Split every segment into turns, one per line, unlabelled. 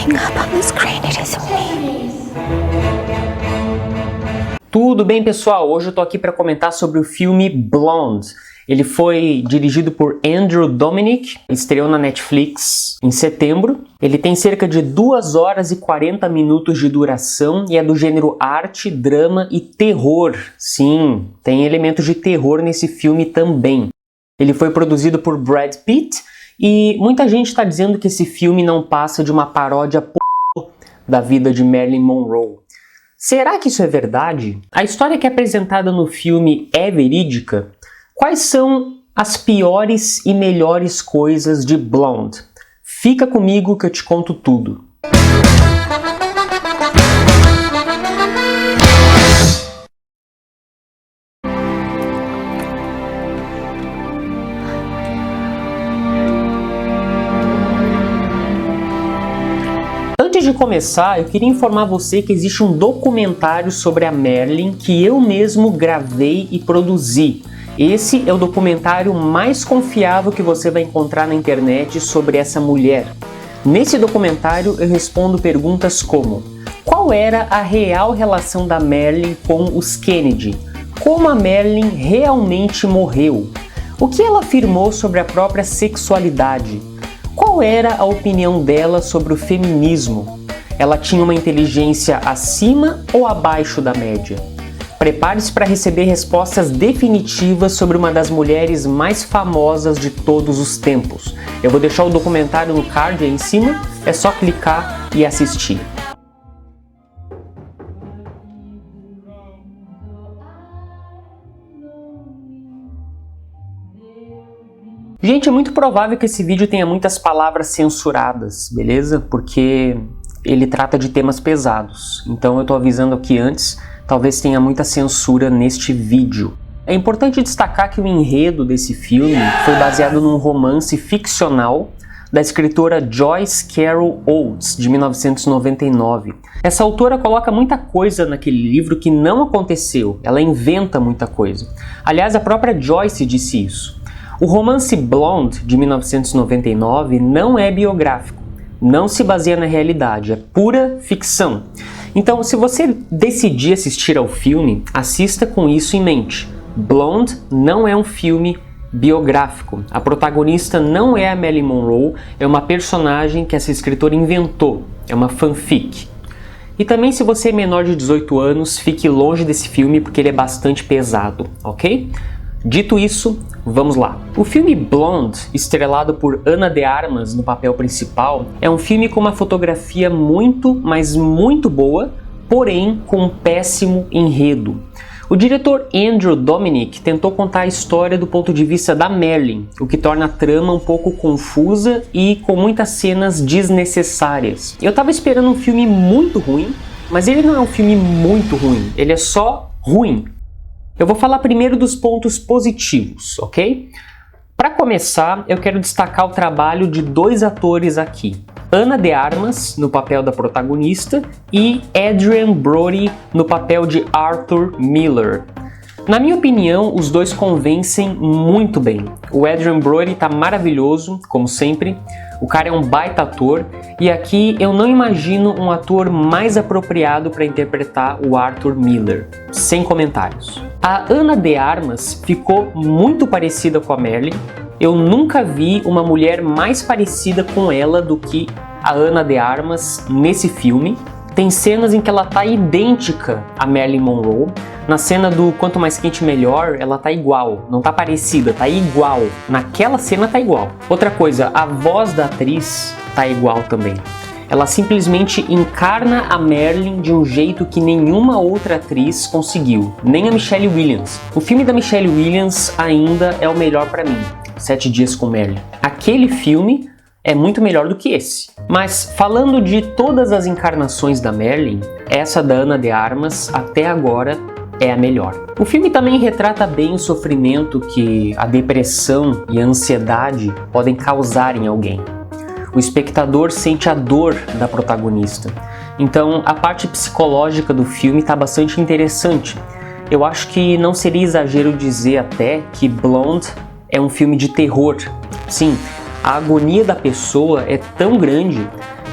looking up on the screen, it isn't me.
Tudo bem, pessoal? Hoje eu tô aqui para comentar sobre o filme Blonde. Ele foi dirigido por Andrew Dominik, estreou na Netflix em setembro. Ele tem cerca de 2 horas e 40 minutos de duração e é do gênero arte, drama e terror. Sim, tem elementos de terror nesse filme também. Ele foi produzido por Brad Pitt e muita gente está dizendo que esse filme não passa de uma paródia da vida de Marilyn Monroe. Será que isso é verdade? A história que é apresentada no filme é verídica? Quais são as piores e melhores coisas de Blonde? Fica comigo que eu te conto tudo. Antes de começar, eu queria informar você que existe um documentário sobre a Marilyn que eu mesmo gravei e produzi. Esse é o documentário mais confiável que você vai encontrar na internet sobre essa mulher. Nesse documentário eu respondo perguntas como: qual era a real relação da Marilyn com os Kennedy? Como a Marilyn realmente morreu? O que ela afirmou sobre a própria sexualidade? Qual era a opinião dela sobre o feminismo? Ela tinha uma inteligência acima ou abaixo da média? Prepare-se para receber respostas definitivas sobre uma das mulheres mais famosas de todos os tempos. Eu vou deixar o documentário no card aí em cima, é só clicar e assistir. Gente, é muito provável que esse vídeo tenha muitas palavras censuradas, beleza? Porque ele trata de temas pesados. Então eu tô avisando aqui antes, talvez tenha muita censura neste vídeo. É importante destacar que o enredo desse filme foi baseado num romance ficcional da escritora Joyce Carol Oates, de 1999. Essa autora coloca muita coisa naquele livro que não aconteceu, ela inventa muita coisa. Aliás, a própria Joyce disse isso. O romance Blonde, de 1999, não é biográfico, não se baseia na realidade, é pura ficção. Então, se você decidir assistir ao filme, assista com isso em mente. Blonde não é um filme biográfico. A protagonista não é a Marilyn Monroe, é uma personagem que essa escritora inventou, é uma fanfic. E também, se você é menor de 18 anos, fique longe desse filme porque ele é bastante pesado, ok? Dito isso, vamos lá. O filme Blonde, estrelado por Ana de Armas no papel principal, é um filme com uma fotografia muito, mas muito boa, porém com um péssimo enredo. O diretor Andrew Dominik tentou contar a história do ponto de vista da Marilyn, o que torna a trama um pouco confusa e com muitas cenas desnecessárias. Eu tava esperando um filme muito ruim, mas ele não é um filme muito ruim, ele é só ruim. Eu vou falar primeiro dos pontos positivos, ok? Para começar, eu quero destacar o trabalho de 2 atores aqui. Ana de Armas, no papel da protagonista, e Adrien Brody, no papel de Arthur Miller. Na minha opinião, os dois convencem muito bem. O Adrien Brody tá maravilhoso, como sempre. O cara é um baita ator, e aqui eu não imagino um ator mais apropriado para interpretar o Arthur Miller. Sem comentários. A Ana de Armas ficou muito parecida com a Marilyn. Eu nunca vi uma mulher mais parecida com ela do que a Ana de Armas nesse filme. Tem cenas em que ela tá idêntica a Marilyn Monroe. Na cena do Quanto Mais Quente Melhor, ela tá igual. Não tá parecida, tá igual. Naquela cena tá igual. Outra coisa, a voz da atriz tá igual também. Ela simplesmente encarna a Marilyn de um jeito que nenhuma outra atriz conseguiu. Nem a Michelle Williams. O filme da Michelle Williams ainda é o melhor pra mim. 7 Dias com Marilyn. Aquele filme é muito melhor do que esse. Mas falando de todas as encarnações da Marilyn, essa da Ana de Armas até agora é a melhor. O filme também retrata bem o sofrimento que a depressão e a ansiedade podem causar em alguém. O espectador sente a dor da protagonista. Então a parte psicológica do filme está bastante interessante. Eu acho que não seria exagero dizer até que Blonde é um filme de terror. Sim, a agonia da pessoa é tão grande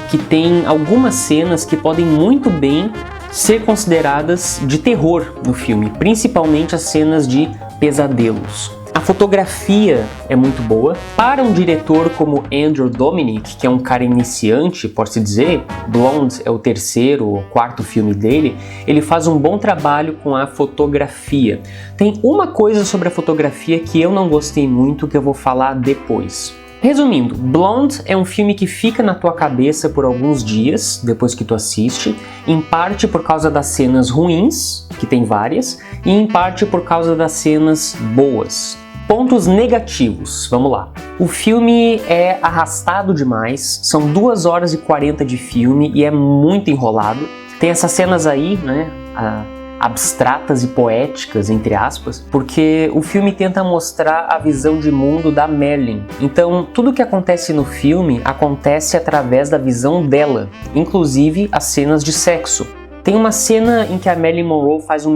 que tem algumas cenas que podem muito bem ser consideradas de terror no filme, principalmente as cenas de pesadelos. A fotografia é muito boa. Para um diretor como Andrew Dominik, que é um cara iniciante, pode-se dizer, Blonde é o terceiro ou quarto filme dele, ele faz um bom trabalho com a fotografia. Tem uma coisa sobre a fotografia que eu não gostei muito, que eu vou falar depois. Resumindo, Blonde é um filme que fica na tua cabeça por alguns dias, depois que tu assiste, em parte por causa das cenas ruins, que tem várias, e em parte por causa das cenas boas. Pontos negativos, vamos lá. O filme é arrastado demais, são 2 horas e 40 de filme e é muito enrolado. Tem essas cenas aí, né, abstratas e poéticas, entre aspas, porque o filme tenta mostrar a visão de mundo da Marilyn. Então, tudo que acontece no filme acontece através da visão dela, inclusive as cenas de sexo. Tem uma cena em que a Marilyn Monroe faz um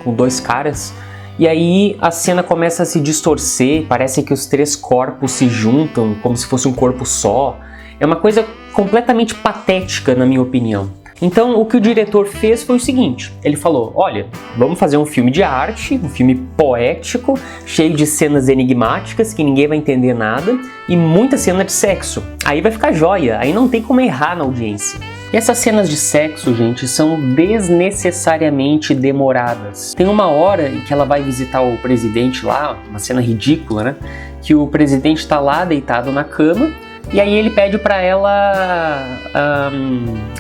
com 2 caras, e aí a cena começa a se distorcer, parece que os 3 corpos se juntam como se fosse um corpo só. É uma coisa completamente patética, na minha opinião. Então, o que o diretor fez foi o seguinte, ele falou, olha, vamos fazer um filme de arte, um filme poético, cheio de cenas enigmáticas que ninguém vai entender nada e muita cena de sexo. Aí vai ficar joia, aí não tem como errar na audiência. E essas cenas de sexo, gente, são desnecessariamente demoradas. Tem uma hora em que ela vai visitar o presidente lá, uma cena ridícula, né? Que o presidente tá lá deitado na cama, e aí ele pede pra ela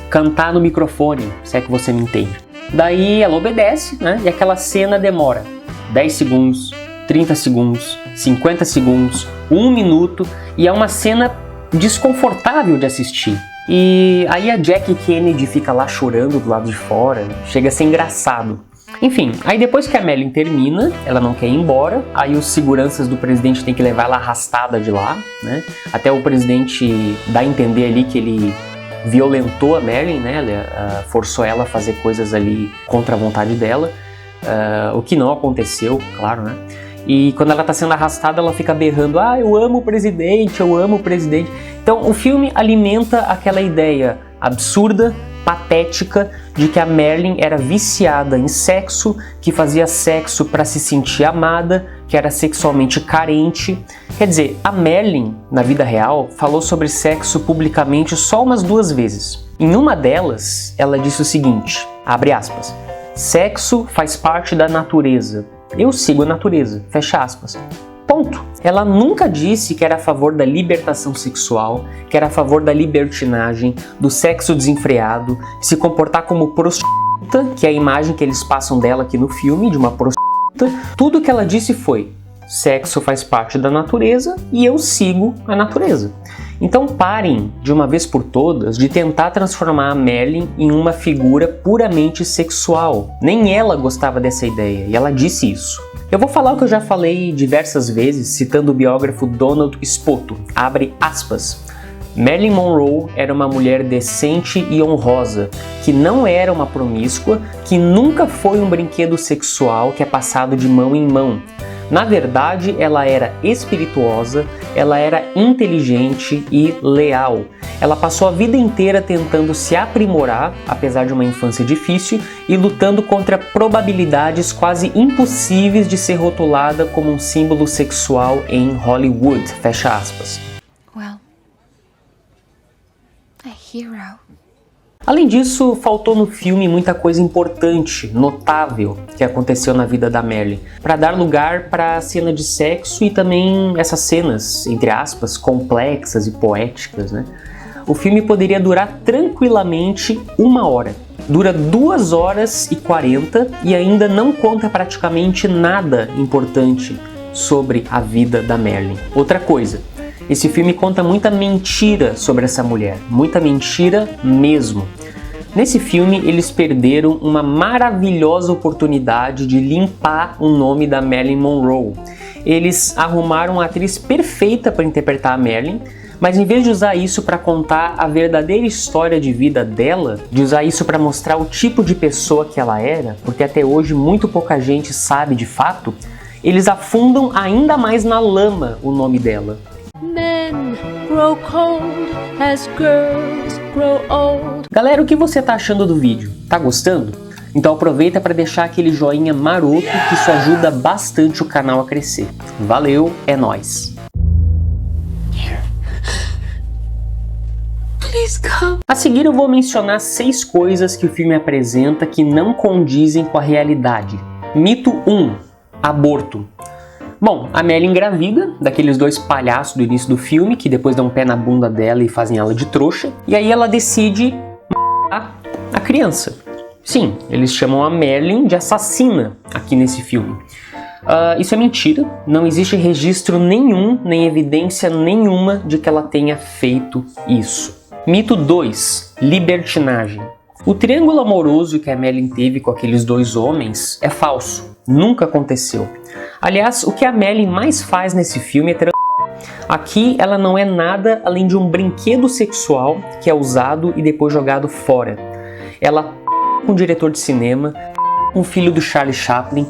cantar no microfone, se é que você me entende. Daí ela obedece, né? E aquela cena demora 10 segundos, 30 segundos, 50 segundos, 1 minuto, e é uma cena desconfortável de assistir. E aí a Jackie Kennedy fica lá chorando do lado de fora, chega a ser engraçado. Enfim, aí depois que a Marilyn termina, ela não quer ir embora, aí os seguranças do presidente têm que levar ela arrastada de lá, né? Até o presidente dá a entender ali que ele violentou a Marilyn, né? Ele forçou ela a fazer coisas ali contra a vontade dela, o que não aconteceu, claro, né? E quando ela tá sendo arrastada, ela fica berrando, eu amo o presidente, eu amo o presidente. Então o filme alimenta aquela ideia absurda, patética, de que a Marilyn era viciada em sexo, que fazia sexo para se sentir amada, que era sexualmente carente. Quer dizer, a Marilyn, na vida real, falou sobre sexo publicamente só umas 2 vezes. Em uma delas, ela disse o seguinte, abre aspas, sexo faz parte da natureza. Eu sigo a natureza, fecha aspas. Ponto. Ela nunca disse que era a favor da libertação sexual, que era a favor da libertinagem, do sexo desenfreado, se comportar como prostituta, que é a imagem que eles passam dela aqui no filme, de uma prostituta. Tudo que ela disse foi, sexo faz parte da natureza e eu sigo a natureza. Então parem, de uma vez por todas, de tentar transformar a Marilyn em uma figura puramente sexual. Nem ela gostava dessa ideia, e ela disse isso. Eu vou falar o que eu já falei diversas vezes, citando o biógrafo Donald Spoto, abre aspas. Marilyn Monroe era uma mulher decente e honrosa, que não era uma promíscua, que nunca foi um brinquedo sexual que é passado de mão em mão. Na verdade, ela era espirituosa, ela era inteligente e leal. Ela passou a vida inteira tentando se aprimorar, apesar de uma infância difícil, e lutando contra probabilidades quase impossíveis de ser rotulada como um símbolo sexual em Hollywood, fecha aspas.
Well, a hero.
Além disso, faltou no filme muita coisa importante, notável, que aconteceu na vida da Marilyn, para dar lugar para a cena de sexo e também essas cenas, entre aspas, complexas e poéticas, né? O filme poderia durar tranquilamente 1 hora. Dura 2 horas e 40 e ainda não conta praticamente nada importante sobre a vida da Marilyn. Outra coisa, esse filme conta muita mentira sobre essa mulher, muita mentira mesmo. Nesse filme, eles perderam uma maravilhosa oportunidade de limpar o nome da Marilyn Monroe. Eles arrumaram a atriz perfeita para interpretar a Marilyn, mas em vez de usar isso para contar a verdadeira história de vida dela, de usar isso para mostrar o tipo de pessoa que ela era, porque até hoje muito pouca gente sabe de fato, eles afundam ainda mais na lama o nome dela.
Men grow cold as girls grow old.
Galera, o que você tá achando do vídeo? Tá gostando? Então aproveita para deixar aquele joinha maroto que isso ajuda bastante o canal a crescer. Valeu, é nóis! A seguir eu vou mencionar 6 coisas que o filme apresenta que não condizem com a realidade. Mito 1. Aborto. Bom, a Melly engravida daqueles 2 palhaços do início do filme que depois dão um pé na bunda dela e fazem ela de trouxa. E aí ela decide matar a criança. Sim, eles chamam a Merlin de assassina aqui nesse filme. Isso é mentira, não existe registro nenhum, nem evidência nenhuma de que ela tenha feito isso. Mito 2. Libertinagem. O triângulo amoroso que a Merlin teve com aqueles 2 homens é falso, nunca aconteceu. Aliás, o que a Merlin mais faz nesse filme é Aqui ela não é nada além de um brinquedo sexual que é usado e depois jogado fora. Ela com o diretor de cinema, com o filho do Charlie Chaplin,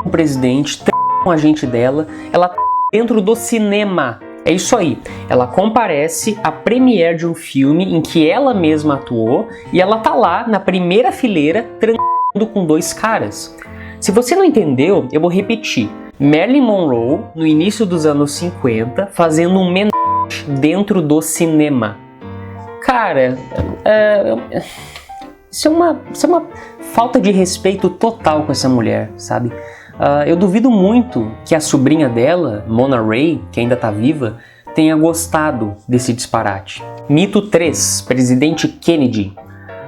com o presidente, com o agente dela, ela dentro do cinema. É isso aí, ela comparece à premiere de um filme em que ela mesma atuou e ela tá lá na primeira fileira transando com 2 caras. Se você não entendeu, eu vou repetir. Marilyn Monroe, no início dos anos 50, fazendo um menage dentro do cinema. Cara, isso é uma falta de respeito total com essa mulher, sabe? Eu duvido muito que a sobrinha dela, Mona Ray, que ainda tá viva, tenha gostado desse disparate. Mito 3. Presidente Kennedy.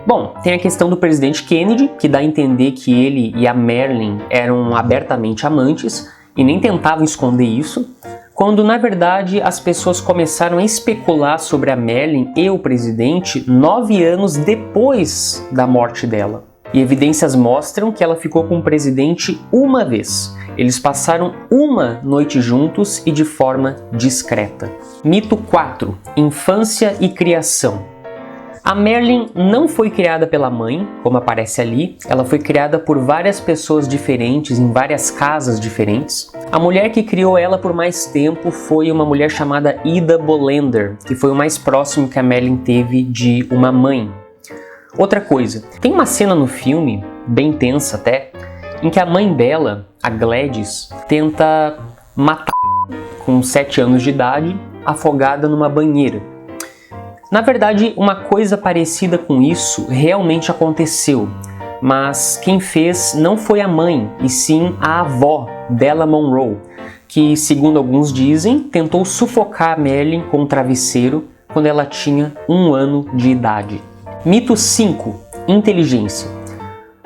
Bom, tem a questão do presidente Kennedy, que dá a entender que ele e a Marilyn eram abertamente amantes e nem tentavam esconder isso, quando na verdade as pessoas começaram a especular sobre a Marilyn e o presidente 9 anos depois da morte dela. E evidências mostram que ela ficou com o presidente uma vez. Eles passaram uma noite juntos e de forma discreta. Mito 4. Infância e criação. A Marilyn não foi criada pela mãe, como aparece ali, ela foi criada por várias pessoas diferentes, em várias casas diferentes. A mulher que criou ela por mais tempo foi uma mulher chamada Ida Bolender, que foi o mais próximo que a Marilyn teve de uma mãe. Outra coisa, tem uma cena no filme, bem tensa até, em que a mãe dela, a Gladys, tenta matar com 7 anos de idade, afogada numa banheira. Na verdade, uma coisa parecida com isso realmente aconteceu, mas quem fez não foi a mãe, e sim a avó dela, Monroe, que, segundo alguns dizem, tentou sufocar a Marilyn com um travesseiro quando ela tinha 1 ano de idade. Mito 5. Inteligência.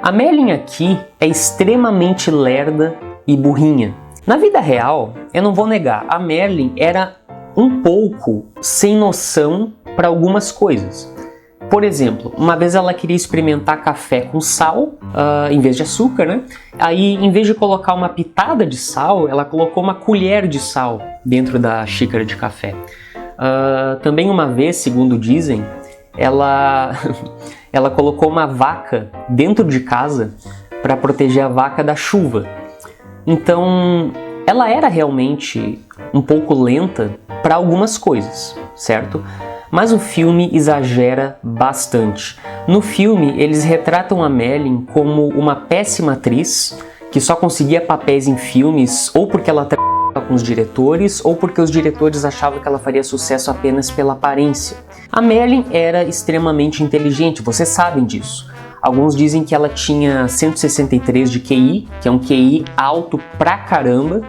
A Marilyn aqui é extremamente lerda e burrinha. Na vida real, eu não vou negar, a Marilyn era um pouco sem noção para algumas coisas. Por exemplo, uma vez ela queria experimentar café com sal, em vez de açúcar, né? Aí, em vez de colocar uma pitada de sal, ela colocou uma colher de sal dentro da xícara de café. Também uma vez, segundo dizem, ela colocou uma vaca dentro de casa para proteger a vaca da chuva. Então, ela era realmente um pouco lenta para algumas coisas, certo? Mas o filme exagera bastante. No filme, eles retratam a Marilyn como uma péssima atriz que só conseguia papéis em filmes ou porque ela trabalhava com os diretores ou porque os diretores achavam que ela faria sucesso apenas pela aparência. A Marilyn era extremamente inteligente, vocês sabem disso. Alguns dizem que ela tinha 163 de QI, que é um QI alto pra caramba.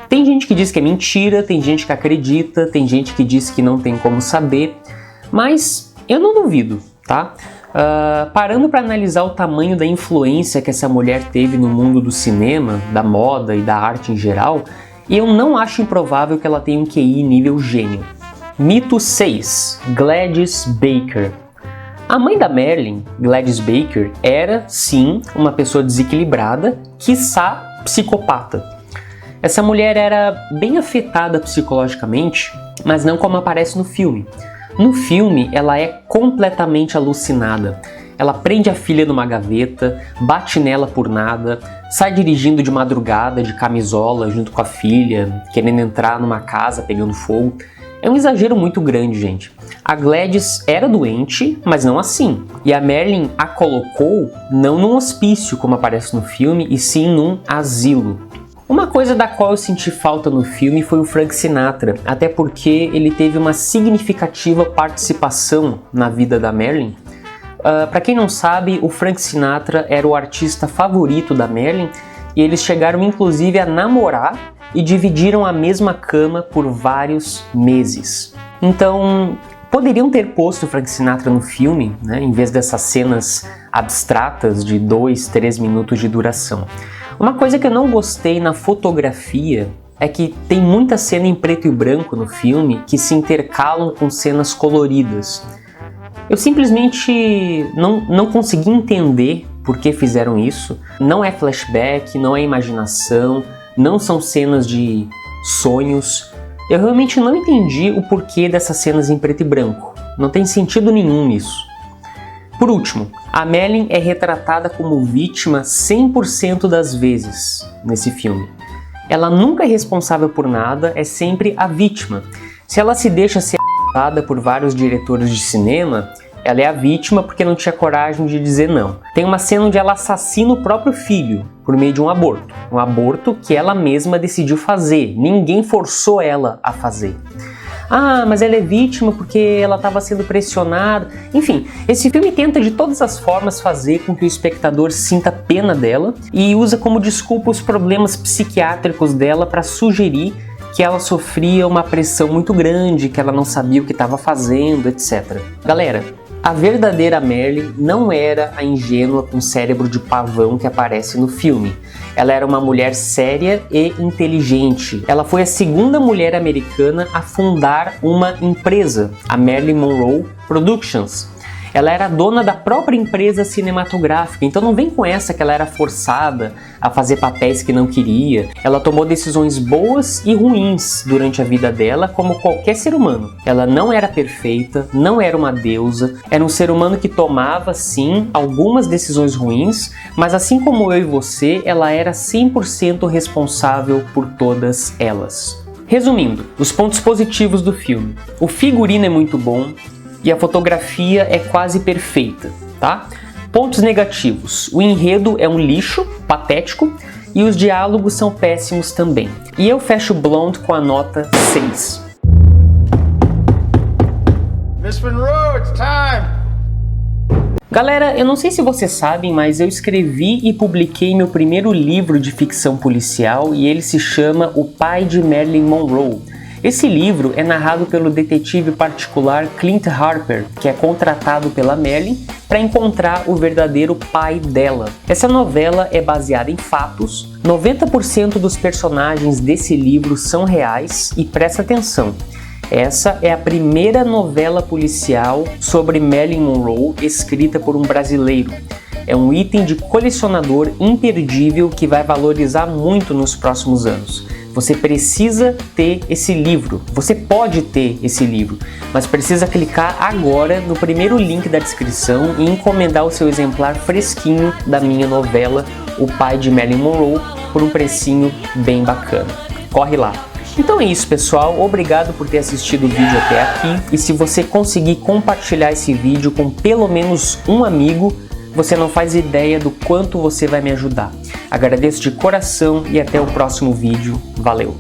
Tem gente que diz que é mentira, tem gente que acredita, tem gente que diz que não tem como saber, mas eu não duvido, tá? Parando para analisar o tamanho da influência que essa mulher teve no mundo do cinema, da moda e da arte em geral, eu não acho improvável que ela tenha um QI nível gênio. Mito 6. Gladys Baker. A mãe da Marilyn, Gladys Baker, era, sim, uma pessoa desequilibrada, quiçá psicopata. Essa mulher era bem afetada psicologicamente, mas não como aparece no filme. No filme, ela é completamente alucinada. Ela prende a filha numa gaveta, bate nela por nada, sai dirigindo de madrugada de camisola junto com a filha, querendo entrar numa casa pegando fogo. É um exagero muito grande, gente. A Gladys era doente, mas não assim. E a Marilyn a colocou não num hospício, como aparece no filme, e sim num asilo. Uma coisa da qual eu senti falta no filme foi o Frank Sinatra, até porque ele teve uma significativa participação na vida da Marilyn. Para quem não sabe, o Frank Sinatra era o artista favorito da Marilyn e eles chegaram inclusive a namorar e dividiram a mesma cama por vários meses. Então, poderiam ter posto o Frank Sinatra no filme, né, em vez dessas cenas abstratas de 2, 3 minutos de duração. Uma coisa que eu não gostei na fotografia é que tem muita cena em preto e branco no filme que se intercalam com cenas coloridas. Eu simplesmente não consegui entender por que fizeram isso. Não é flashback, não é imaginação, não são cenas de sonhos. Eu realmente não entendi o porquê dessas cenas em preto e branco. Não tem sentido nenhum nisso. Por último, a Marilyn é retratada como vítima 100% das vezes nesse filme. Ela nunca é responsável por nada, é sempre a vítima. Se ela se deixa ser acusada por vários diretores de cinema, ela é a vítima porque não tinha coragem de dizer não. Tem uma cena onde ela assassina o próprio filho por meio de um aborto. Um aborto que ela mesma decidiu fazer. Ninguém forçou ela a fazer. Ah, mas ela é vítima porque ela estava sendo pressionada. Enfim, esse filme tenta de todas as formas fazer com que o espectador sinta pena dela e usa como desculpa os problemas psiquiátricos dela para sugerir que ela sofria uma pressão muito grande, que ela não sabia o que estava fazendo, etc. Galera, a verdadeira Marilyn não era a ingênua com cérebro de pavão que aparece no filme. Ela era uma mulher séria e inteligente. Ela foi a segunda mulher americana a fundar uma empresa, a Marilyn Monroe Productions. Ela era dona da própria empresa cinematográfica, então não vem com essa que ela era forçada a fazer papéis que não queria. Ela tomou decisões boas e ruins durante a vida dela, como qualquer ser humano. Ela não era perfeita, não era uma deusa, era um ser humano que tomava, sim, algumas decisões ruins, mas assim como eu e você, ela era 100% responsável por todas elas. Resumindo, os pontos positivos do filme. O figurino é muito bom, e a fotografia é quase perfeita, tá? Pontos negativos. O enredo é um lixo, patético, e os diálogos são péssimos também. E eu fecho Blonde com a nota 6. Miss Monroe, it's time! Galera, eu não sei se vocês sabem, mas eu escrevi e publiquei meu primeiro livro de ficção policial e ele se chama O Pai de Marilyn Monroe. Esse livro é narrado pelo detetive particular Clint Harper, que é contratado pela Marilyn para encontrar o verdadeiro pai dela. Essa novela é baseada em fatos, 90% dos personagens desse livro são reais e presta atenção. Essa é a primeira novela policial sobre Marilyn Monroe escrita por um brasileiro. É um item de colecionador imperdível que vai valorizar muito nos próximos anos. Você precisa ter esse livro, você pode ter esse livro, mas precisa clicar agora no primeiro link da descrição e encomendar o seu exemplar fresquinho da minha novela O Pai de Marilyn Monroe por um precinho bem bacana. Corre lá! Então é isso, pessoal, obrigado por ter assistido o vídeo até aqui e se você conseguir compartilhar esse vídeo com pelo menos um amigo, você não faz ideia do quanto você vai me ajudar. Agradeço de coração e até o próximo vídeo. Valeu!